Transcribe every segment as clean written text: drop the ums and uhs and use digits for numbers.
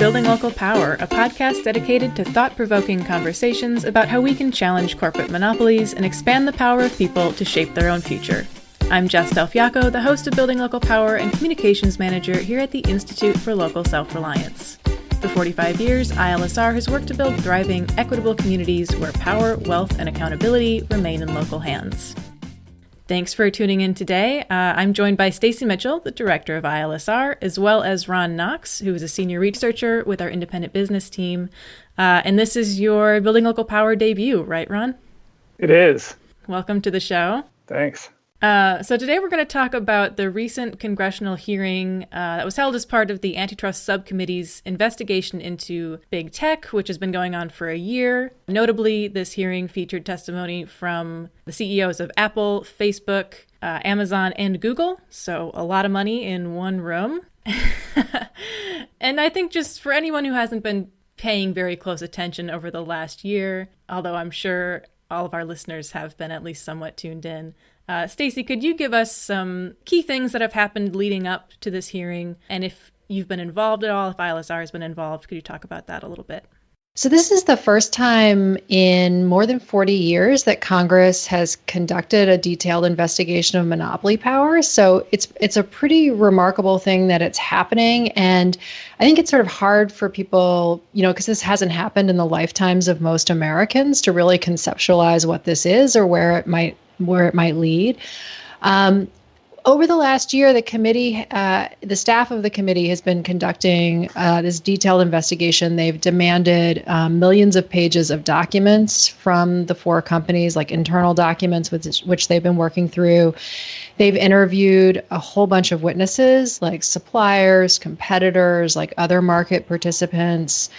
Building Local Power, a podcast dedicated to thought-provoking conversations about how we can challenge corporate monopolies and expand the power of people to shape their own future. I'm Jess Delfiaco, the host of Building Local Power and Communications Manager here at the Institute for Local Self-Reliance. For 45 years, ILSR has worked to build thriving, equitable communities where power, wealth, and accountability remain in local hands. Thanks for tuning in today. I'm joined by Stacey Mitchell, the director of ILSR, as well as Ron Knox, who is a senior researcher with our independent business team. And this is your Building Local Power debut, right, Ron? It is. Welcome to the show. Thanks. So today we're going to talk about the recent congressional hearing that was held as part of the Antitrust Subcommittee's investigation into big tech, which has been going on for a year. Notably, this hearing featured testimony from the CEOs of Apple, Facebook, Amazon, and Google. So a lot of money in one room. And I think just for anyone who hasn't been paying very close attention over the last year, although I'm sure all of our listeners have been at least somewhat tuned in, Stacey, could you give us some key things that have happened leading up to this hearing? And if you've been involved at all, if ILSR has been involved, could you talk about that a little bit? So this is the first time in more than 40 years that Congress has conducted a detailed investigation of monopoly power. So it's a pretty remarkable thing that it's happening. And I think it's sort of hard for people, because this hasn't happened in the lifetimes of most Americans to really conceptualize what this is or where it might lead. Over the last year, the committee, the staff of the committee has been conducting this detailed investigation. They've demanded millions of pages of documents from the four companies, like internal documents which they've been working through. They've interviewed a whole bunch of witnesses, like suppliers, competitors, like other market participants.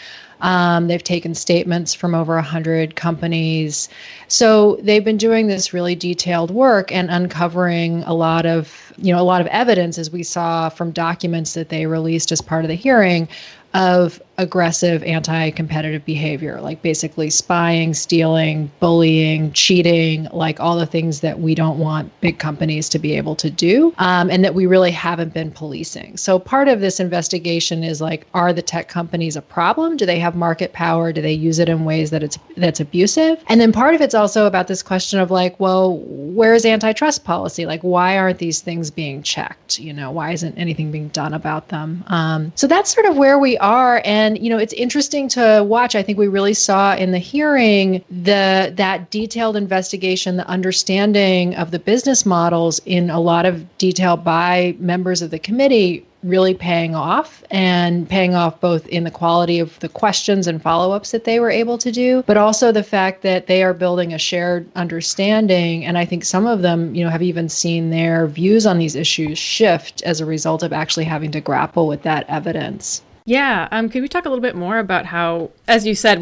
They've taken statements from over 100 companies. So they've been doing this really detailed work and uncovering a lot of evidence, as we saw from documents that they released as part of the hearing, of aggressive anti-competitive behavior, like basically spying, stealing, bullying, cheating, like all the things that we don't want big companies to be able to do, and that we really haven't been policing. So part of this investigation is like, are the tech companies a problem? Do they have market power? Do they use it in ways that's abusive? And then part of it's also about this question of like, well, where is antitrust policy? Like, why aren't these things being checked? Why isn't anything being done about them? So that's sort of where we are. And, it's interesting to watch. I think we really saw in the hearing that detailed investigation, the understanding of the business models in a lot of detail by members of the committee really paying off both in the quality of the questions and follow-ups that they were able to do, but also the fact that they are building a shared understanding. And I think some of them, have even seen their views on these issues shift as a result of actually having to grapple with that evidence. Yeah. Could we talk a little bit more about how, as you said,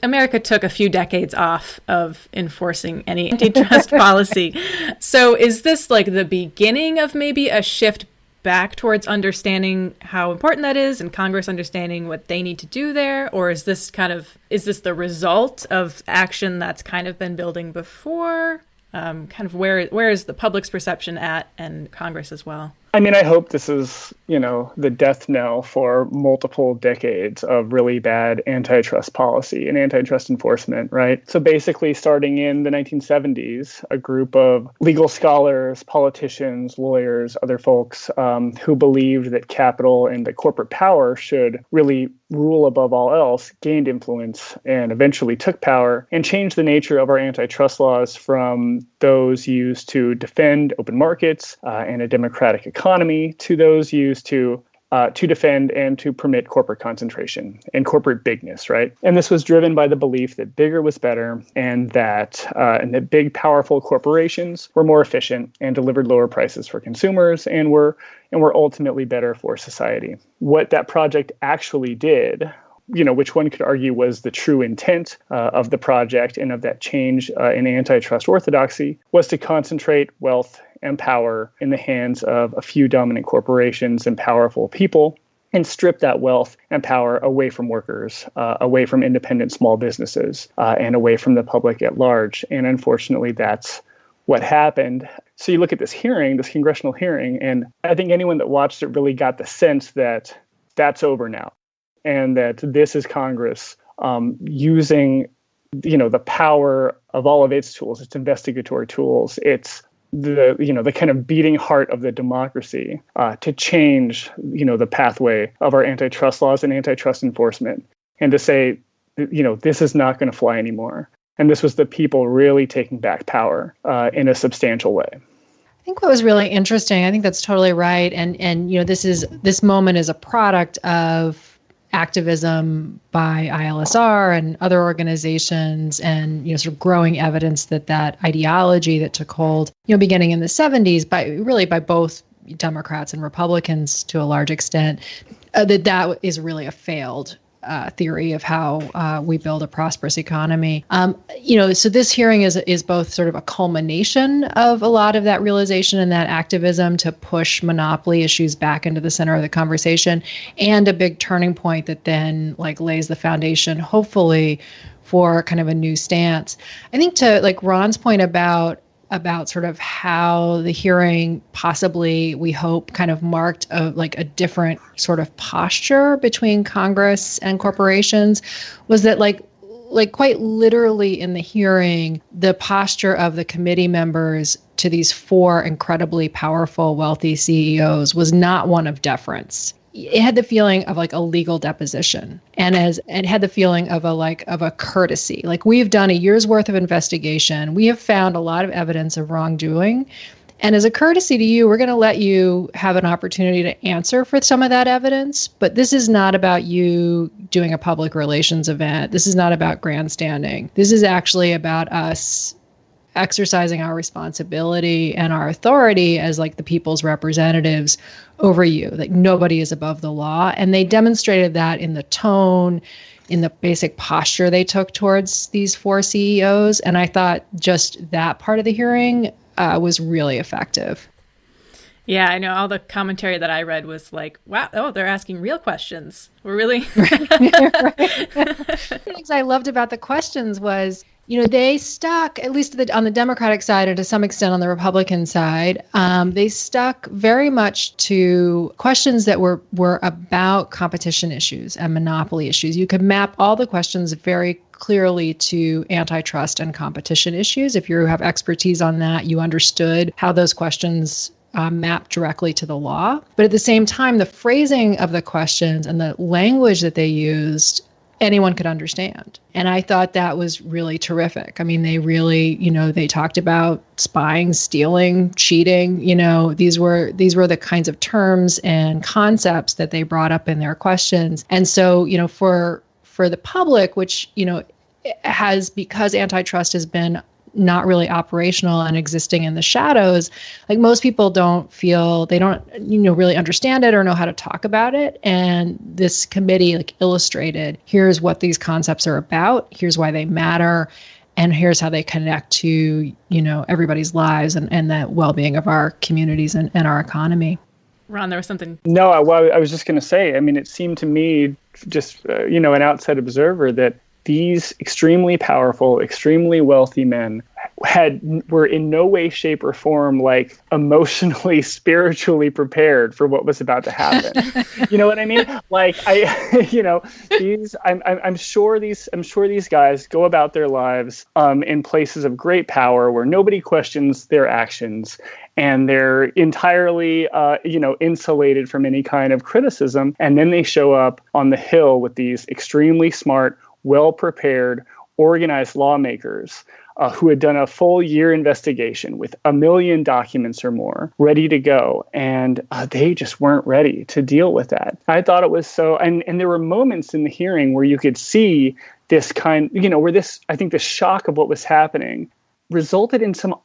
America took a few decades off of enforcing any antitrust policy. So is this like the beginning of maybe a shift back towards understanding how important that is and Congress understanding what they need to do there? Or is this the result of action that's kind of been building before? Where is the public's perception at, and Congress as well? I mean, I hope this is, the death knell for multiple decades of really bad antitrust policy and antitrust enforcement, right? So basically, starting in the 1970s, a group of legal scholars, politicians, lawyers, other folks who believed that capital and the corporate power should really rule above all else, gained influence and eventually took power and changed the nature of our antitrust laws from those used to defend open markets and a democratic economy to those used to defend and to permit corporate concentration and corporate bigness, right? And this was driven by the belief that bigger was better and that big, powerful corporations were more efficient and delivered lower prices for consumers and were ultimately better for society. What that project actually did, which one could argue was the true intent of the project and of that change in antitrust orthodoxy, was to concentrate wealth and power in the hands of a few dominant corporations and powerful people, and strip that wealth and power away from workers, away from independent small businesses, and away from the public at large. And unfortunately, that's what happened. So you look at this hearing, this congressional hearing, and I think anyone that watched it really got the sense that that's over now. and that this is Congress using, the power of all of its tools, its investigatory tools, its the kind of beating heart of the democracy to change, the pathway of our antitrust laws and antitrust enforcement, and to say, this is not going to fly anymore. And this was the people really taking back power in a substantial way. I think what was really interesting, I think that's totally right. And this moment is a product of activism by ILSR and other organizations, and sort of growing evidence that ideology that took hold, beginning in the 70s by both Democrats and Republicans to a large extent, that is really a failed theory of how we build a prosperous economy. So this hearing is both sort of a culmination of a lot of that realization and that activism to push monopoly issues back into the center of the conversation, and a big turning point that then lays the foundation, hopefully, for kind of a new stance. I think to Ron's point about sort of how the hearing possibly, we hope, kind of marked a different sort of posture between Congress and corporations, was that quite literally in the hearing, the posture of the committee members to these four incredibly powerful, wealthy CEOs was not one of deference. It had the feeling of a legal deposition, and it had the feeling of a courtesy. We've done a year's worth of investigation. We have found a lot of evidence of wrongdoing. And as a courtesy to you, we're going to let you have an opportunity to answer for some of that evidence. But this is not about you doing a public relations event. This is not about grandstanding. This is actually about us exercising our responsibility and our authority as the people's representatives over you. Nobody is above the law. And they demonstrated that in the tone, in the basic posture they took towards these four CEOs. And I thought just that part of the hearing was really effective. Yeah, I know all the commentary that I read was wow, they're asking real questions. We're really... Right. The things I loved about the questions was, they stuck, at least on the Democratic side and to some extent on the Republican side, they stuck very much to questions that were about competition issues and monopoly issues. You could map all the questions very clearly to antitrust and competition issues. If you have expertise on that, you understood how those questions map directly to the law. But at the same time, the phrasing of the questions and the language that they used, anyone could understand. And I thought that was really terrific. I mean, they really, they talked about spying, stealing, cheating. These were the kinds of terms and concepts that they brought up in their questions. And so, for the public, which, has, because antitrust has been not really operational and existing in the shadows, most people don't really understand it or know how to talk about it. And this committee illustrated, here's what these concepts are about, here's why they matter, and here's how they connect to, everybody's lives and the well-being of our communities and our economy. Ron, there was something. No, I was just going to say, it seemed to me, just, an outside observer, that these extremely powerful, extremely wealthy men were in no way, shape, or form emotionally, spiritually prepared for what was about to happen. You know what I mean? I'm sure these guys go about their lives in places of great power where nobody questions their actions, and they're entirely, insulated from any kind of criticism. And then they show up on the Hill with these extremely smart, well-prepared, organized lawmakers who had done a full year investigation with 1 million documents or more ready to go. And they just weren't ready to deal with that. I thought it was so, and there were moments in the hearing where you could see this where I think the shock of what was happening resulted in some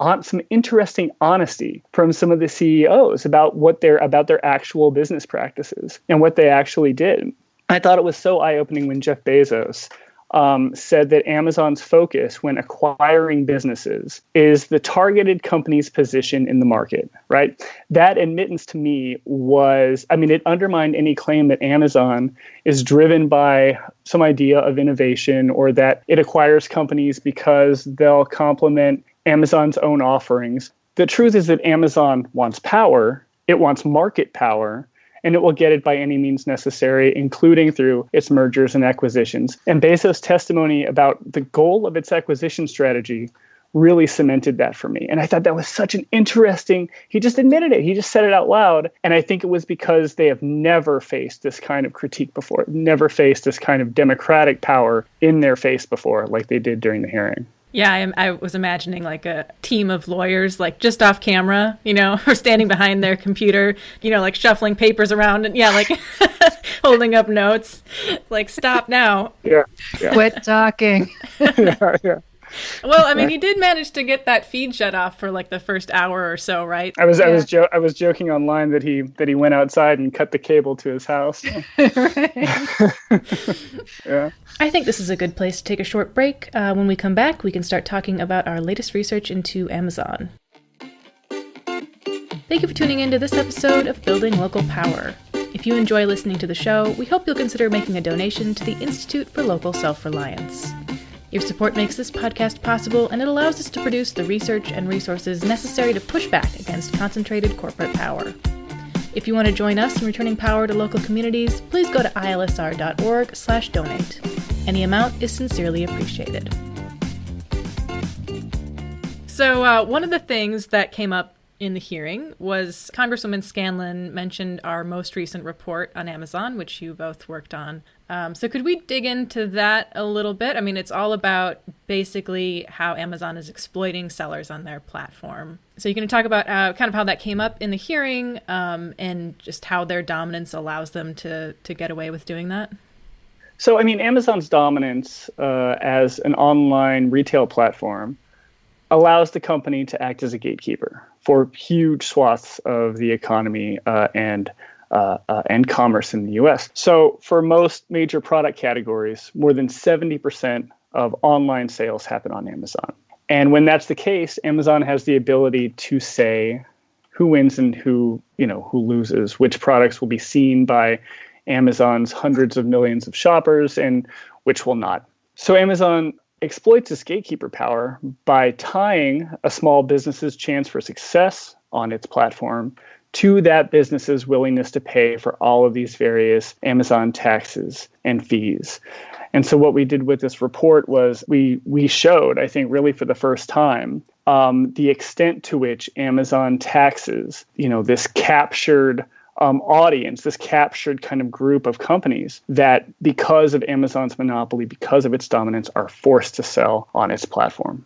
interesting honesty from some of the CEOs about their actual business practices and what they actually did. I thought it was so eye-opening when Jeff Bezos said that Amazon's focus when acquiring businesses is the targeted company's position in the market, right? That admittance to me it undermined any claim that Amazon is driven by some idea of innovation, or that it acquires companies because they'll complement Amazon's own offerings. The truth is that Amazon wants power, it wants market power, and it will get it by any means necessary, including through its mergers and acquisitions. And Bezos' testimony about the goal of its acquisition strategy really cemented that for me. And I thought that was such an interesting, he just admitted it. He just said it out loud. And I think it was because they have never faced this kind of critique before, never faced this kind of democratic power in their face before, like they did during the hearing. Yeah, I was imagining like a team of lawyers, like just off camera, or standing behind their computer, like shuffling papers around and like holding up notes, like stop now. Yeah. Quit talking. Yeah. Well, I mean, he did manage to get that feed shut off for like the first hour or so, right? I was joking online that he went outside and cut the cable to his house. Yeah. I think this is a good place to take a short break. When we come back, we can start talking about our latest research into Amazon. Thank you for tuning in to this episode of Building Local Power. If you enjoy listening to the show, we hope you'll consider making a donation to the Institute for Local Self-Reliance. Your support makes this podcast possible, and it allows us to produce the research and resources necessary to push back against concentrated corporate power. If you want to join us in returning power to local communities, please go to ilsr.org/donate. Any amount is sincerely appreciated. So one of the things that came up in the hearing was Congresswoman Scanlon mentioned our most recent report on Amazon, which you both worked on. So could we dig into that a little bit? I mean, it's all about basically how Amazon is exploiting sellers on their platform. So you can talk about kind of how that came up in the hearing and just how their dominance allows them to get away with doing that? So, I mean, Amazon's dominance as an online retail platform allows the company to act as a gatekeeper for huge swaths of the economy and commerce in the U.S. So for most major product categories, more than 70% of online sales happen on Amazon. And when that's the case, Amazon has the ability to say who wins and who loses, which products will be seen by Amazon's hundreds of millions of shoppers and which will not. So Amazon exploits this gatekeeper power by tying a small business's chance for success on its platform to that business's willingness to pay for all of these various Amazon taxes and fees. And so what we did with this report was we showed, I think, really for the first time, the extent to which Amazon taxes, this captured audience, this captured kind of group of companies that, because of Amazon's monopoly, because of its dominance, are forced to sell on its platform.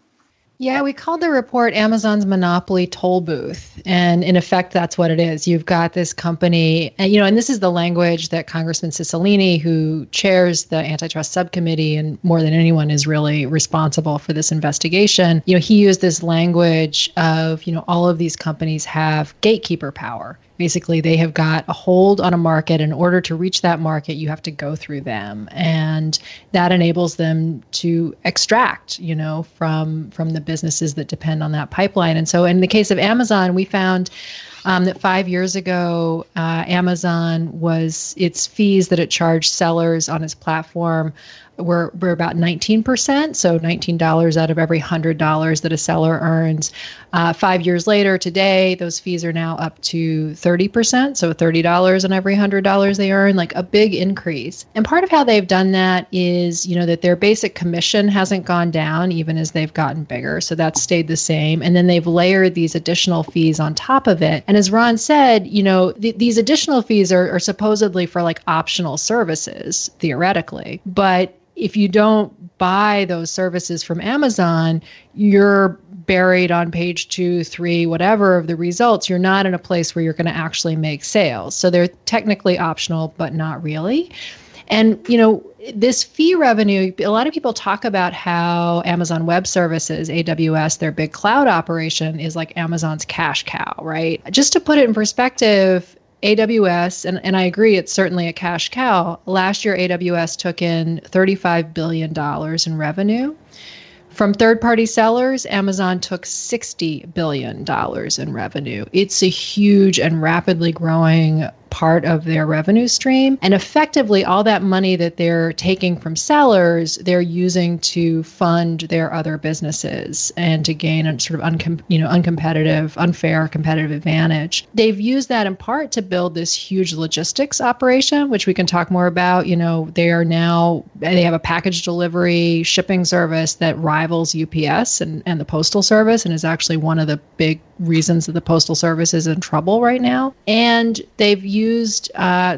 Yeah, we called the report Amazon's Monopoly Toll Booth. And in effect, that's what it is. You've got this company, and this is the language that Congressman Cicilline, who chairs the antitrust subcommittee and more than anyone is really responsible for this investigation, he used this language of, all of these companies have gatekeeper power. Basically, they have got a hold on a market. In order to reach that market, you have to go through them. And that enables them to extract, from the businesses that depend on that pipeline. And so in the case of Amazon, we found that 5 years ago, its fees that it charged sellers on its platform were about 19%, so $19 out of every $100 that a seller earns. 5 years later, today, those fees are now up to 30%, so $30 on every $100 they earn, like a big increase. And part of how they've done that is, that their basic commission hasn't gone down even as they've gotten bigger, so that's stayed the same. And then they've layered these additional fees on top of it. And as Ron said, these additional fees are supposedly for like optional services, theoretically, but if you don't buy those services from Amazon, you're buried on page 2, 3, whatever of the results. You're not in a place where you're going to actually make sales. So they're technically optional, but not really. And, this fee revenue, a lot of people talk about how Amazon Web Services, AWS, their big cloud operation, is like Amazon's cash cow, right? Just to put it in perspective, AWS, and I agree, it's certainly a cash cow. Last year, AWS took in $35 billion in revenue. From third-party sellers, Amazon took $60 billion in revenue. It's a huge and rapidly growing part of their revenue stream. And effectively, all that money that they're taking from sellers, they're using to fund their other businesses and to gain a sort of unfair competitive advantage. They've used that in part to build this huge logistics operation, which we can talk more about. They have a package delivery shipping service that rivals UPS and the Postal Service, and is actually one of the big reasons that the Postal Service is in trouble right now. And they've used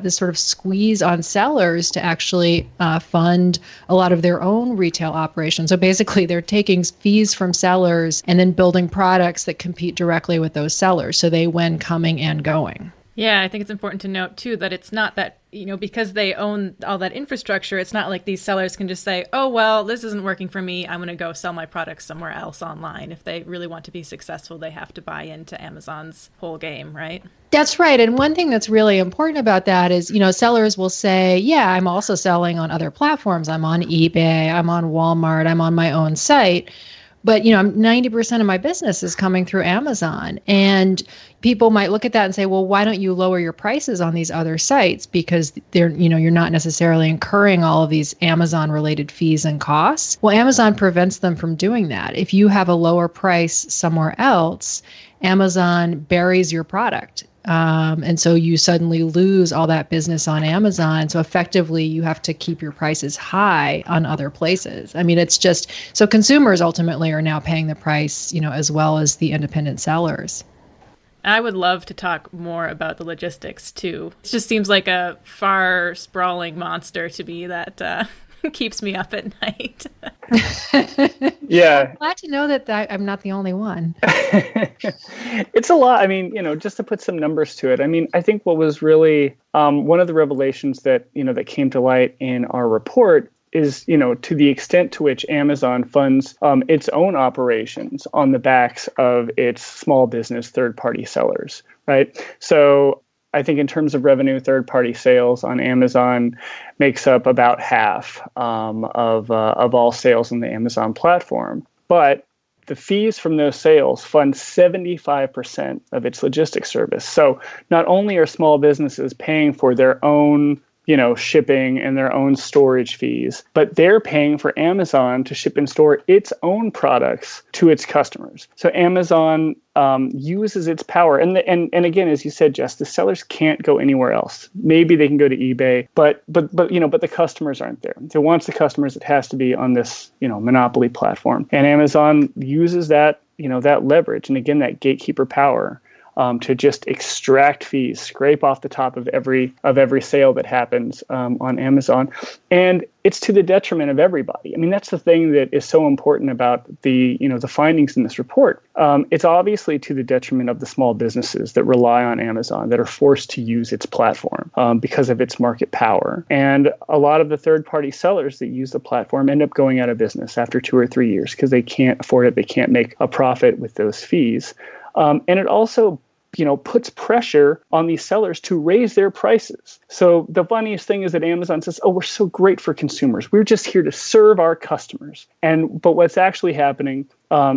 this sort of squeeze on sellers to actually fund a lot of their own retail operations. So basically, they're taking fees from sellers and then building products that compete directly with those sellers. So they win coming and going. Yeah, I think it's important to note, too, that it's not that, because they own all that infrastructure, it's not like these sellers can just say, oh, well, this isn't working for me, I'm going to go sell my products somewhere else online. If they really want to be successful, they have to buy into Amazon's whole game, right? That's right. And one thing that's really important about that is, sellers will say, yeah, I'm also selling on other platforms. I'm on eBay, I'm on Walmart, I'm on my own site. But, 90% of my business is coming through Amazon. And people might look at that and say, well, why don't you lower your prices on these other sites? Because you're not necessarily incurring all of these Amazon related fees and costs. Well, Amazon prevents them from doing that. If you have a lower price somewhere else, Amazon buries your product. And so you suddenly lose all that business on Amazon. So effectively, you have to keep your prices high on other places. I mean, it's just, so consumers ultimately are now paying the price, as well as the independent sellers. I would love to talk more about the logistics, too. It just seems like a far sprawling monster to me that keeps me up at night. Yeah. I'm glad to know that I'm not the only one. It's a lot. I mean, just to put some numbers to it. I mean, I think what was really one of the revelations that, that came to light in our report is, to the extent to which Amazon funds its own operations on the backs of its small business third-party sellers, right? So I think in terms of revenue, third-party sales on Amazon makes up about half of all sales on the Amazon platform. But the fees from those sales fund 75% of its logistics service. So not only are small businesses paying for their own shipping and their own storage fees, but they're paying for Amazon to ship and store its own products to its customers. So Amazon uses its power. And again, as you said, Jess, the sellers can't go anywhere else. Maybe they can go to eBay, but the customers aren't there. So once the customers, it has to be on this, monopoly platform. And Amazon uses that, that leverage. And again, that gatekeeper power to just extract fees, scrape off the top of every sale that happens on Amazon. And it's to the detriment of everybody. I mean, that's the thing that is so important about the findings in this report. It's obviously to the detriment of the small businesses that rely on Amazon, that are forced to use its platform because of its market power. And a lot of the third-party sellers that use the platform end up going out of business after 2 or 3 years because they can't afford it. They can't make a profit with those fees. And it also, puts pressure on these sellers to raise their prices. So the funniest thing is that Amazon says, oh, we're so great for consumers. We're just here to serve our customers. But what's actually happening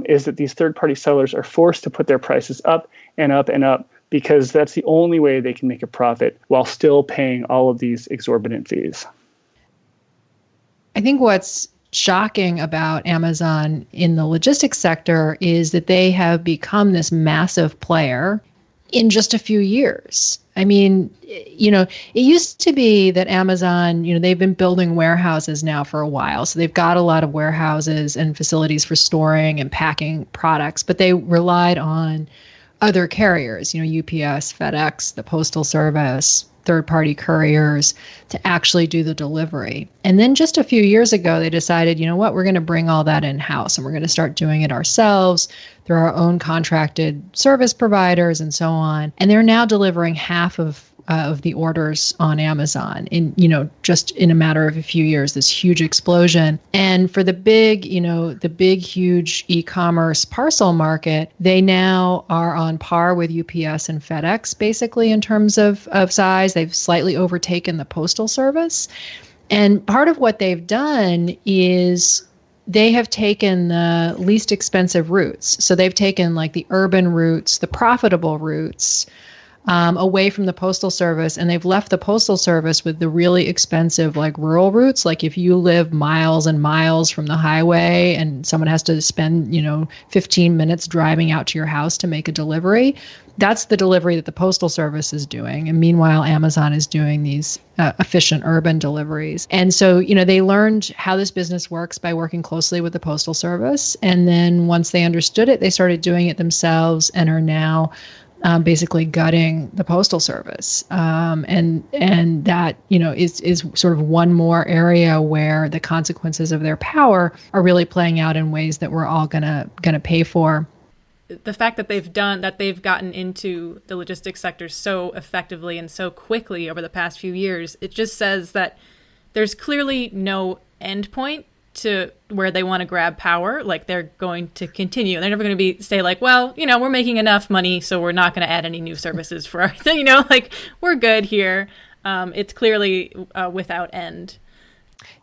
is that these third-party sellers are forced to put their prices up and up and up because that's the only way they can make a profit while still paying all of these exorbitant fees. I think what's shocking about Amazon in the logistics sector is that they have become this massive player in just a few years. I mean, it used to be that Amazon, they've been building warehouses now for a while. So they've got a lot of warehouses and facilities for storing and packing products, but they relied on other carriers, UPS, FedEx, the Postal Service, third-party couriers to actually do the delivery. And then just a few years ago, they decided, we're going to bring all that in-house and we're going to start doing it ourselves through our own contracted service providers and so on. And they're now delivering half of the orders on Amazon in, just in a matter of a few years, this huge explosion. And for the big, huge e-commerce parcel market, they now are on par with UPS and FedEx, basically, in terms of size. They've slightly overtaken the Postal Service. And part of what they've done is they have taken the least expensive routes. So they've taken like the urban routes, the profitable routes, away from the Postal Service, and they've left the Postal Service with the really expensive like rural routes. Like if you live miles and miles from the highway and someone has to spend 15 minutes driving out to your house to make a delivery, that's the delivery that the Postal Service is doing. And meanwhile, Amazon is doing these efficient urban deliveries. And so, they learned how this business works by working closely with the Postal Service. And then once they understood it, they started doing it themselves and are now basically gutting the Postal Service. And that, is sort of one more area where the consequences of their power are really playing out in ways that we're all gonna pay for. The fact that they've gotten into the logistics sector so effectively and so quickly over the past few years, it just says that there's clearly no end point to where they want to grab power. Like they're going to continue. They're never going to say like, well, we're making enough money, so we're not going to add any new services for our thing. Like we're good here. It's clearly without end.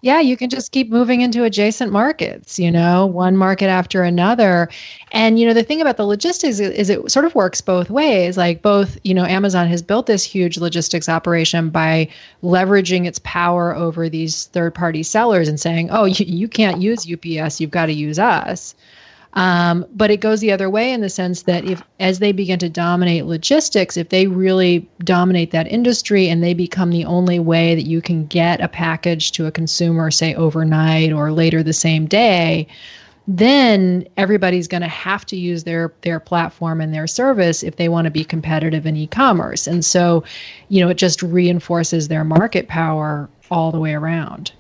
Yeah, you can just keep moving into adjacent markets, one market after another. And, the thing about the logistics is it sort of works both ways. Like both, Amazon has built this huge logistics operation by leveraging its power over these third-party sellers and saying, oh, you can't use UPS, you've got to use us. But it goes the other way in the sense that as they begin to dominate logistics, if they really dominate that industry and they become the only way that you can get a package to a consumer, say overnight or later the same day, then everybody's going to have to use their platform and their service if they want to be competitive in e-commerce. And so, it just reinforces their market power all the way around.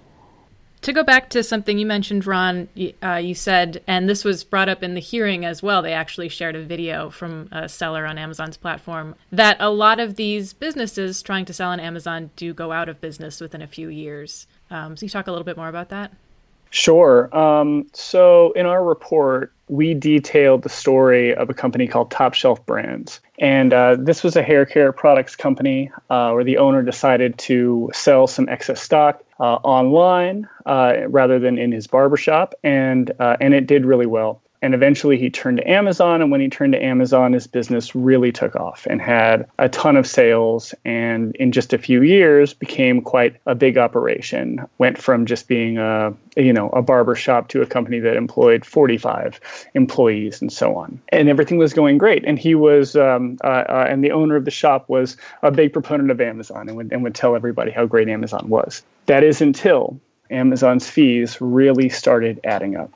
To go back to something you mentioned, Ron, you said, and this was brought up in the hearing as well, they actually shared a video from a seller on Amazon's platform, that a lot of these businesses trying to sell on Amazon do go out of business within a few years. So you talk a little bit more about that? Sure. So in our report, we detailed the story of a company called Top Shelf Brands. And this was a hair care products company where the owner decided to sell some excess stock online rather than in his barbershop. And it did really well. And eventually he turned to Amazon. And when he turned to Amazon, his business really took off and had a ton of sales. And in just a few years became quite a big operation. Went from just being a barber shop to a company that employed 45 employees and so on. And everything was going great. And he was, and the owner of the shop was a big proponent of Amazon and would tell everybody how great Amazon was. That is until Amazon's fees really started adding up.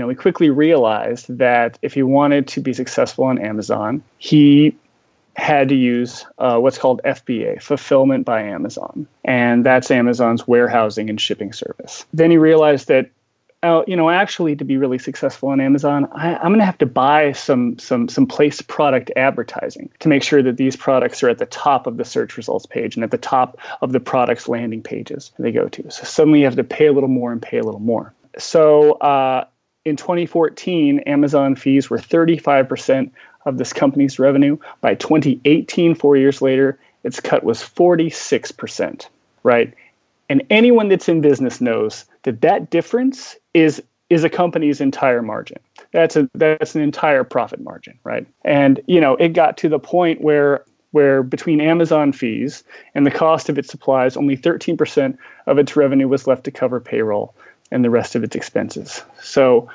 We quickly realized that if he wanted to be successful on Amazon, he had to use what's called FBA, Fulfillment by Amazon. And that's Amazon's warehousing and shipping service. Then he realized that, actually to be really successful on Amazon, I'm going to have to buy some placed product advertising to make sure that these products are at the top of the search results page and at the top of the product's landing pages they go to. So suddenly you have to pay a little more and pay a little more. So in 2014, Amazon fees were 35% of this company's revenue. By 2018, 4 years later, its cut was 46%, right? And anyone that's in business knows that difference is a company's entire margin. That's an entire profit margin, right? And it got to the point where between Amazon fees and the cost of its supplies, only 13% of its revenue was left to cover payroll and the rest of its expenses. So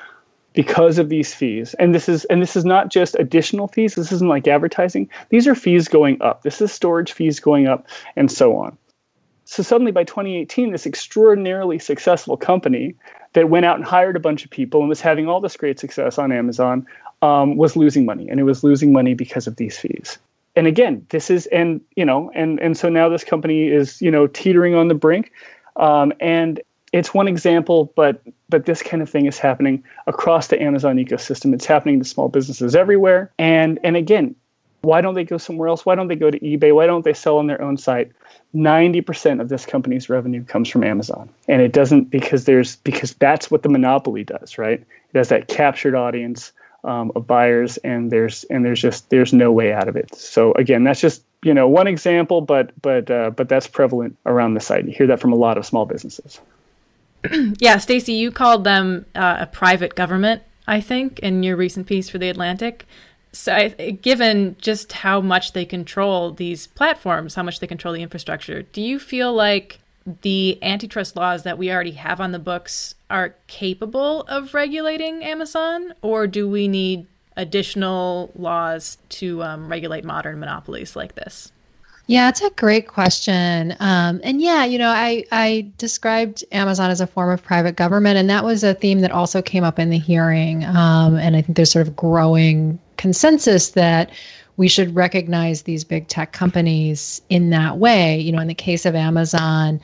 because of these fees, and this is not just additional fees, this isn't like advertising, these are fees going up. This is storage fees going up and so on. So suddenly by 2018, this extraordinarily successful company that went out and hired a bunch of people and was having all this great success on Amazon was losing money. And it was losing money because of these fees. And again, and so now this company is, teetering on the brink. And it's one example, but this kind of thing is happening across the Amazon ecosystem. It's happening to small businesses everywhere. And again, why don't they go somewhere else? Why don't they go to eBay? Why don't they sell on their own site? 90% of this company's revenue comes from Amazon. And it doesn't because that's what the monopoly does, right? It has that captured audience of buyers, and there's no way out of it. So again, that's just one example, but that's prevalent around the site. You hear that from a lot of small businesses. Yeah, Stacey, you called them a private government, I think, in your recent piece for The Atlantic. So given just how much they control these platforms, how much they control the infrastructure, do you feel like the antitrust laws that we already have on the books are capable of regulating Amazon, or do we need additional laws to regulate modern monopolies like this? Yeah, it's a great question. And yeah, I described Amazon as a form of private government, and that was a theme that also came up in the hearing. And I think there's sort of growing consensus that we should recognize these big tech companies in that way. In the case of Amazon,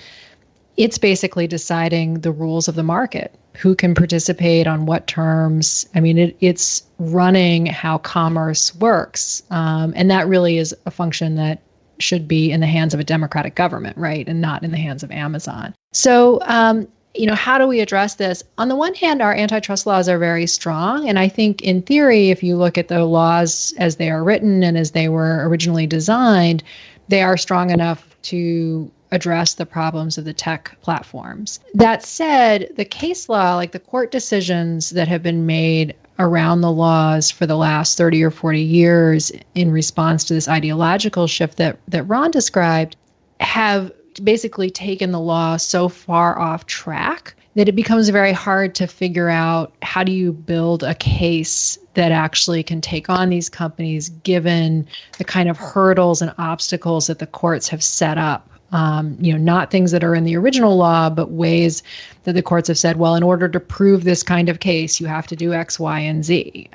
it's basically deciding the rules of the market, who can participate on what terms. I mean, it's running how commerce works. And that really is a function that should be in the hands of a democratic government, right? And not in the hands of Amazon. So, how do we address this? On the one hand, our antitrust laws are very strong. And I think in theory, if you look at the laws as they are written and as they were originally designed, they are strong enough to address the problems of the tech platforms. That said, the case law, like the court decisions that have been made around the laws for the last 30 or 40 years in response to this ideological shift that Ron described, have basically taken the law so far off track that it becomes very hard to figure out how do you build a case that actually can take on these companies given the kind of hurdles and obstacles that the courts have set up. Not things that are in the original law, but ways that the courts have said, well, in order to prove this kind of case, you have to do X, Y, and Z,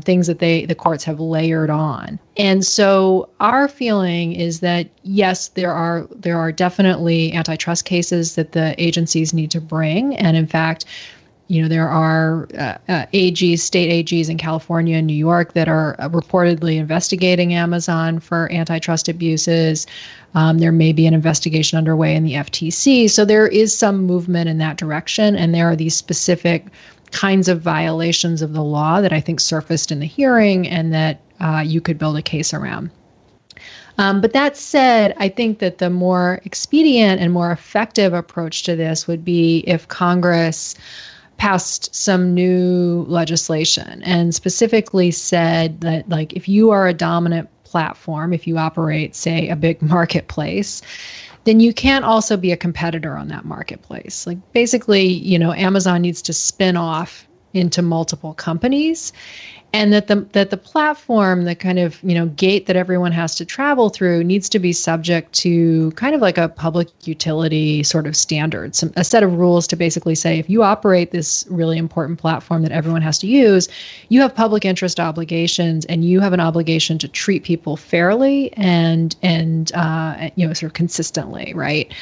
things that the courts have layered on. And so our feeling is that, yes, there are definitely antitrust cases that the agencies need to bring. And in fact, there are state AGs in California and New York that are reportedly investigating Amazon for antitrust abuses. There may be an investigation underway in the FTC. So there is some movement in that direction. And there are these specific kinds of violations of the law that I think surfaced in the hearing and that you could build a case around. But that said, I think that the more expedient and more effective approach to this would be if Congress passed some new legislation and specifically said that, like, if you are a dominant platform, if you operate, say, a big marketplace, then you can't also be a competitor on that marketplace. Like, basically, Amazon needs to spin off into multiple companies, and that the platform, the kind of gate that everyone has to travel through, needs to be subject to kind of like a public utility sort of standard, a set of rules to basically say, if you operate this really important platform that everyone has to use, you have public interest obligations, and you have an obligation to treat people fairly and sort of consistently, right?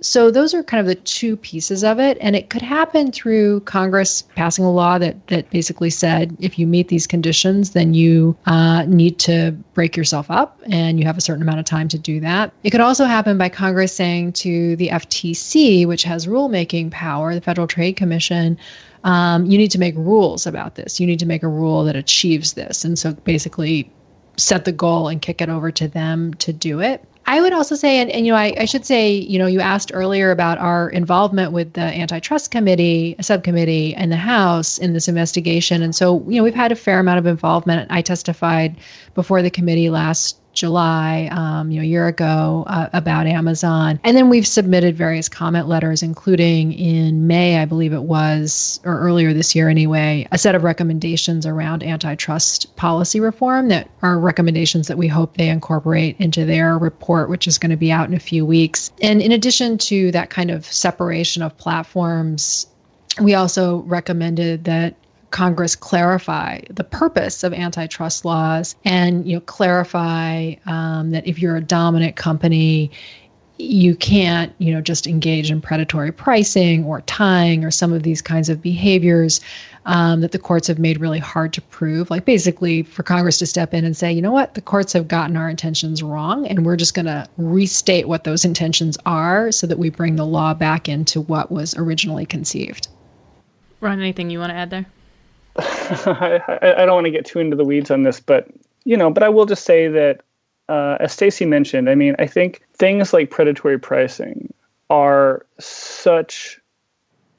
So those are kind of the two pieces of it, and it could happen through Congress passing a law that basically said, if you meet these conditions, then you need to break yourself up, and you have a certain amount of time to do that. It could also happen by Congress saying to the FTC, which has rulemaking power, the Federal Trade Commission, you need to make rules about this. You need to make a rule that achieves this. And so basically set the goal and kick it over to them to do it. I would also say, and I should say, you asked earlier about our involvement with the Antitrust Committee, a subcommittee in the House in this investigation. And so, we've had a fair amount of involvement. I testified before the committee last July, a year ago, about Amazon. And then we've submitted various comment letters, including in May, I believe it was, or earlier this year anyway, a set of recommendations around antitrust policy reform that are recommendations that we hope they incorporate into their report, which is going to be out in a few weeks. And in addition to that kind of separation of platforms, we also recommended that Congress clarify the purpose of antitrust laws and clarify that if you're a dominant company, you can't just engage in predatory pricing or tying or some of these kinds of behaviors that the courts have made really hard to prove. Like, basically for Congress to step in and say, you know what, the courts have gotten our intentions wrong, and we're just going to restate what those intentions are so that we bring the law back into what was originally conceived. Ron, anything you want to add there? I don't want to get too into the weeds on this, but I will just say that, as Stacey mentioned, I think things like predatory pricing are such,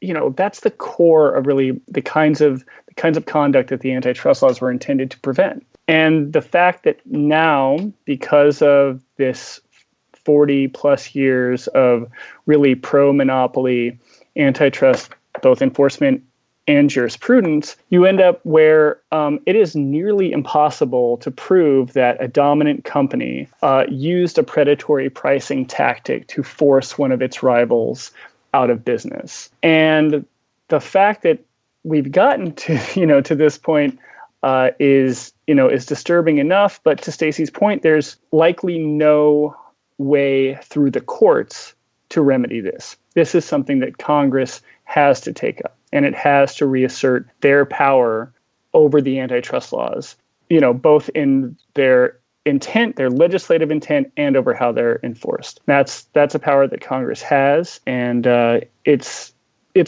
that's the core of really the kinds of conduct that the antitrust laws were intended to prevent. And the fact that now, because of this 40 plus years of really pro-monopoly antitrust, both enforcement and jurisprudence, you end up where it is nearly impossible to prove that a dominant company used a predatory pricing tactic to force one of its rivals out of business. And the fact that we've gotten to, to this point is disturbing enough. But to Stacey's point, there's likely no way through the courts to remedy this. This is something that Congress has to take up, and it has to reassert their power over the antitrust laws, both in their intent, their legislative intent, and over how they're enforced. That's a power that Congress has, and it's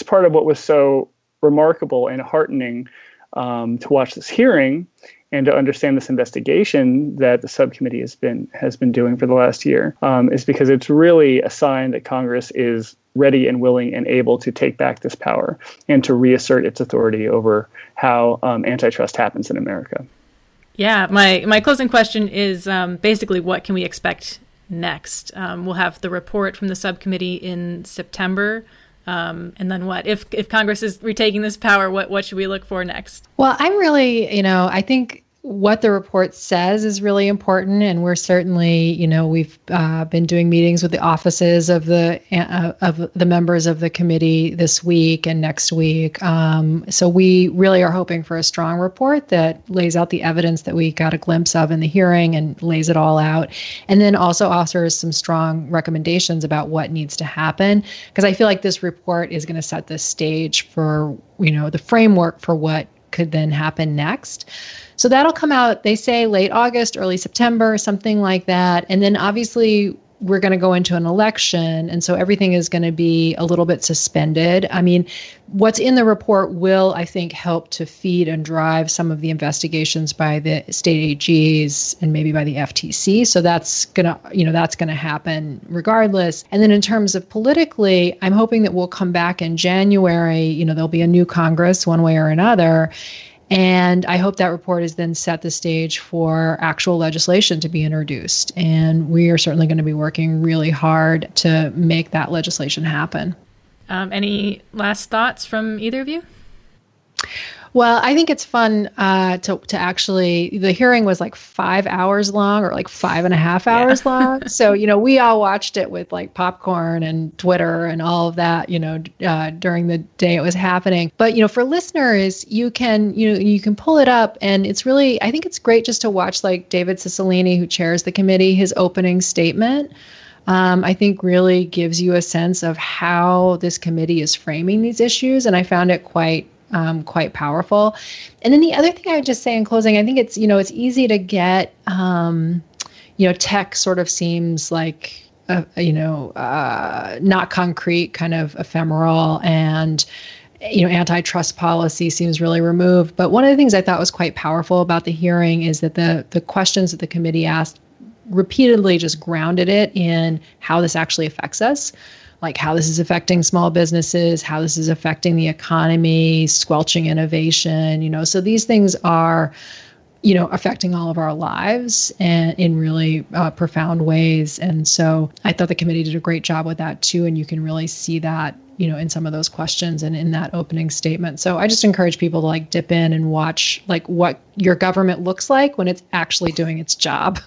part of what was so remarkable and heartening to watch this hearing and to understand this investigation that the subcommittee has been doing for the last year, is because it's really a sign that Congress is ready and willing and able to take back this power and to reassert its authority over how antitrust happens in America. Yeah, my closing question is basically, what can we expect next? We'll have the report from the subcommittee in September. And then what? If Congress is retaking this power, what should we look for next? Well, I'm really, I think what the report says is really important, and we're certainly, we've been doing meetings with the offices of the members of the committee this week and next week. So we really are hoping for a strong report that lays out the evidence that we got a glimpse of in the hearing and lays it all out, and then also offers some strong recommendations about what needs to happen. Because I feel like this report is going to set the stage for, the framework for what could then happen next. So that'll come out, they say, late August, early September, something like that. And then obviously we're going to go into an election. And so everything is going to be a little bit suspended. I mean, what's in the report will, I think, help to feed and drive some of the investigations by the state AGs and maybe by the FTC. So that's going to happen regardless. And then in terms of politically, I'm hoping that we'll come back in January. There'll be a new Congress one way or another. And I hope that report has then set the stage for actual legislation to be introduced. And we are certainly going to be working really hard to make that legislation happen. Any last thoughts from either of you? Well, I think it's fun to actually, the hearing was like 5 hours long or like 5.5 hours long. So, we all watched it with like popcorn and Twitter and all of that, during the day it was happening. But, for listeners, you can pull it up, and it's really, I think it's great just to watch like David Cicilline, who chairs the committee, his opening statement. I think really gives you a sense of how this committee is framing these issues. And I found it quite powerful. And then the other thing I would just say in closing, I think it's, it's easy to get, tech sort of seems like, not concrete, kind of ephemeral, and, antitrust policy seems really removed. But one of the things I thought was quite powerful about the hearing is that the questions that the committee asked repeatedly just grounded it in how this actually affects us. Like how this is affecting small businesses, how this is affecting the economy, squelching innovation, so these things are, affecting all of our lives and in really profound ways. And so I thought the committee did a great job with that too. And you can really see that, in some of those questions and in that opening statement. So I just encourage people to like dip in and watch like what your government looks like when it's actually doing its job.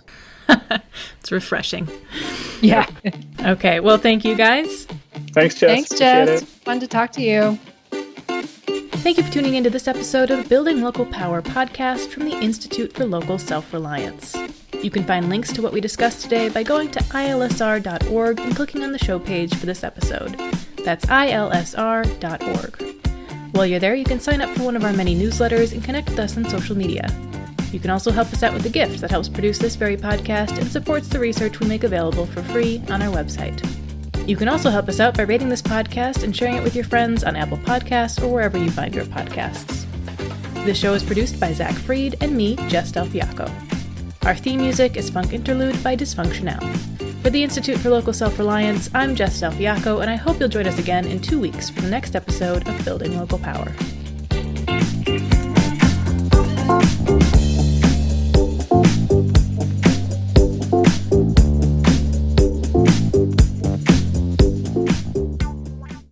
It's refreshing. Yeah. Okay. Well, thank you guys. Thanks, Jess. Thanks, Jess. Fun to talk to you. Thank you for tuning into this episode of the Building Local Power podcast from the Institute for Local Self-Reliance. You can find links to what we discussed today by going to ilsr.org and clicking on the show page for this episode. That's ilsr.org. While you're there, you can sign up for one of our many newsletters and connect with us on social media. You can also help us out with a gift that helps produce this very podcast and supports the research we make available for free on our website. You can also help us out by rating this podcast and sharing it with your friends on Apple Podcasts or wherever you find your podcasts. This show is produced by Zach Fried and me, Jess Delfiaco. Our theme music is Funk Interlude by Dysfunctional. For the Institute for Local Self-Reliance, I'm Jess Delfiaco, and I hope you'll join us again in 2 weeks for the next episode of Building Local Power.